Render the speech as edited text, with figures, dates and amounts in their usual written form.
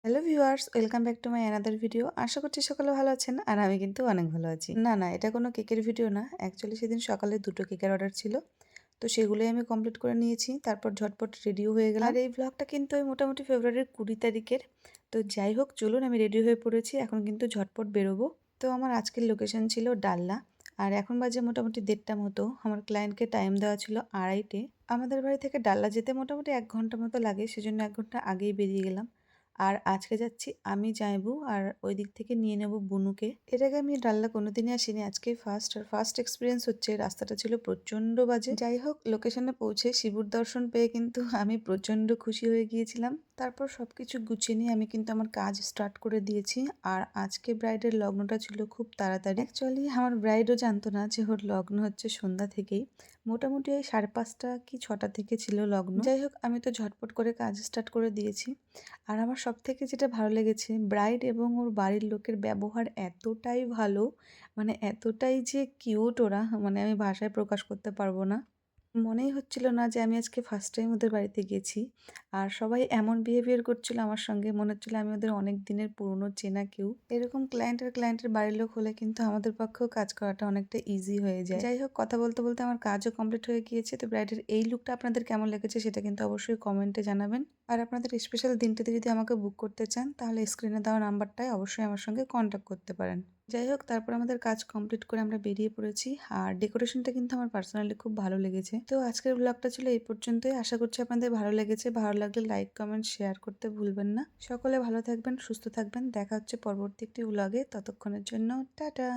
Hello viewers, welcome back to my another video. আশা করছি সকলে ভালো আছেন আর আমি কিন্তু অনেক ভালো আছি। না, এটা কোনো কেকের ভিডিও না। অ্যাকচুয়ালি সেদিন সকালে ২ টো কেকের অর্ডার ছিল। তো সেগুলোই আমি কমপ্লিট করে নিয়েছি। তারপর ঝটপট রেডিও হয়ে গেলাম। আর এই ভ্লগটা কিন্তু ওই মোটামুটি ফেব্রুয়ারির ২০ তারিখের। তো যাই হোক চলুন আমি রেডি হয়ে পড়েছি। এখন কিন্তু ঝটপট বেরোবো। তো আমার আজকের লোকেশন ছিল ডাল্লা। আর এখন বাজে মোটামুটি ১:৩০ মতো। আমার ক্লায়েন্টকে টাইম দেওয়া ছিল ২:৩০। আমাদের বাড়ি থেকে ডাল্লা যেতে মোটামুটি ১ ঘন্টা মতো লাগে। সেজন্য ১ ঘন্টা আগেই বেরিয়ে গেলাম। আর আজকে যাচ্ছি আমি, যাইবু আর ওই দিক থেকে নিয়ে নেব বুনুকে। এর আগে আমি ডাল্লা কোনোদিনই আসিনি, আজকেই ফার্স্ট। আর ফার্স্ট এক্সপিরিয়েন্স হচ্ছে, রাস্তাটা ছিল প্রচণ্ড বাজে। যাই হোক লোকেশনে পৌঁছে শিবুর দর্শন পেয়ে কিন্তু আমি প্রচণ্ড খুশি হয়ে গিয়েছিলাম। তারপর সবকিছু গুছিয়ে নিয়ে আমি কিন্তু আমার কাজ স্টার্ট করে দিয়েছি। আর আজকে ব্রাইডের লগ্নটা ছিল খুব তাড়াতাড়ি। অ্যাকচুয়ালি আমার ব্রাইডও জানতো না যে ওর লগ্ন হচ্ছে সন্ধ্যা থেকেই। মোটামুটি ওই ৫:৩০ কি ৬টা থেকে ছিল লগ্ন। যাই হোক আমি তো ঝটপট করে কাজ স্টার্ট করে দিয়েছি। আর আমার সবথেকে যেটা ভালো লেগেছে, ব্রাইড এবং ওর বাড়ির লোকের ব্যবহার এতটাই ভালো, মানে এতটাই যে কিউট ওরা, মানে আমি ভাষায় প্রকাশ করতে পারবো না। মনেই হচ্ছিল না যে আমি আজকে ফার্স্ট টাইম ওদের বাড়িতে গেছি। আর সবাই এমন বিহেভিয়ার করছিল আমার সঙ্গে, মনে হচ্ছিল আমি ওদের অনেক দিনের পুরনো চেনা কেউ। এরকম ক্লায়েন্টের বাড়ির লোক হলে কিন্তু আমাদের পক্ষেও কাজ করাটা অনেকটা ইজি হয়ে যায়। যাই হোক কথা বলতে বলতে আমার কাজও কমপ্লিট হয়ে গিয়েছে। তো ব্রাইডের এই লুকটা আপনাদের কেমন লেগেছে সেটা কিন্তু অবশ্যই কমেন্টে জানাবেন। আর আপনাদের স্পেশাল দিনটাতে যদি আমাকে বুক করতে চান তাহলে স্ক্রিনে দেওয়া নাম্বারটায় অবশ্যই আমার সঙ্গে কন্ট্যাক্ট করতে পারেন। যাই হোক তারপর আমাদের কাজ কমপ্লিট করে আমরা বেরিয়ে পড়েছি। আর ডেকোরেশনটা কিন্তু আমার পার্সোনালি খুব ভালো লেগেছে। তো আজকের ব্লগটা ছিল এই পর্যন্তই। আশা করছি আপনাদের ভালো লেগেছে। ভালো লাগলে লাইক, কমেন্ট, শেয়ার করতে ভুলবেন না। সকলে ভালো থাকবেন, সুস্থ থাকবেন। দেখা হচ্ছে পরবর্তী একটি ব্লগে। ততক্ষণের জন্য টাটা।